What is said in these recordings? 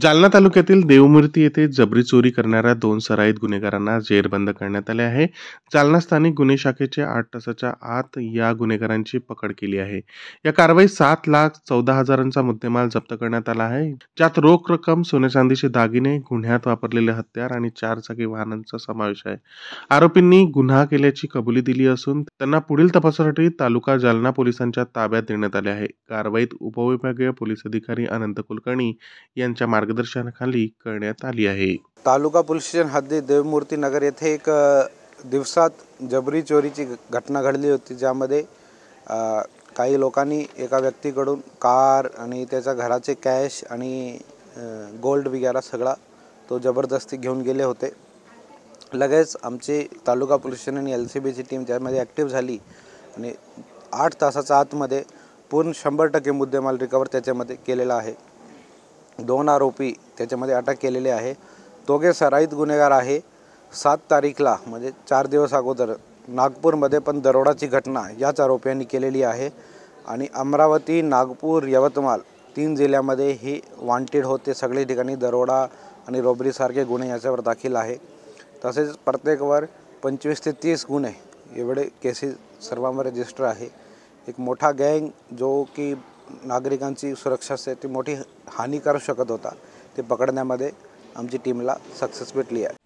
जालना तालुक्यातील देवमूर्ती येथे जबरी चोरी करणाऱ्या 2 सराईत गुन्हेगारांना जेरबंद करण्यात आले आहे. जालना स्थानिक गुन्हे शाखेचे 8 तासाच्या आत या गुन्हेगारांची पकड केली आहे. या कारवाईत 7,14,000चा मुद्देमाल जप्त करण्यात आला आहे, ज्यात रोख रक्कम, सोने-चांदीचे दागिने, गुन्ह्यात वापरलेले हत्यार आणि 4 चाकी वाहनांचा समावेश आहे. आरोपींनी गुन्हा केल्याची कबुली दिली असून त्यांना पुढील तपासासाठी तालुका जालना पोलिसांच्या ताब्यात देण्यात आले आहे. कारवाईत उपविभागीय पोलीस अधिकारी अनंत कुलकर्णी यांच्या मार्गदर्शनाखाली करण्यात आली आहे. तालुका पोलीस स्टेशन हद्दीत देवमूर्ती नगर येथे एक दिवसात जबरी चोरीची घटना घडली होती, ज्यामध्ये काही लोकांनी एका व्यक्तीकडून कार आणि त्याच्या घराचे कॅश आणि गोल्ड वगैरे सगळा तो जबरदस्ती घेऊन गेले होते. लगेच आमची तालुका पोलीस स्टेशन आणि LCBची टीम त्यामध्ये ॲक्टिव्ह झाली आणि 8 तासाच्या आतमध्ये पूर्ण 100% मुद्देमाल रिकवर त्याच्यामध्ये केलेला आहे. 2 आरोपी त्याच्यामध्ये अटक केलेले आहे. दोघे सराईत गुन्हेगार आहे. 7 तारीखला म्हणजे 4 दिवस अगोदर नागपूरमध्ये पण दरोडाची घटना याच आरोपींनी केलेली आहे आणि अमरावती, नागपूर, यवतमाळ 3 जिल्ह्यामध्ये ही वॉन्टेड होते. सगळे ठिकाणी दरोडा आणि रॉबरीसारखे गुन्हे याच्यावर दाखल आहे. तसेच प्रत्येकवर 25 ते 30 गुन्हे एवढे केसेस सर्वांवर रजिस्टर आहे. एक मोठा गँग जो की नागरिकांची सुरक्षासाठी मोठी हानी करू शकत होता, ते पकडण्यामध्ये आमची टीमला सक्सेस भेटली आहे.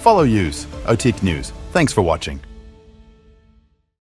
Follow Use, OTIC News. Thanks for watching.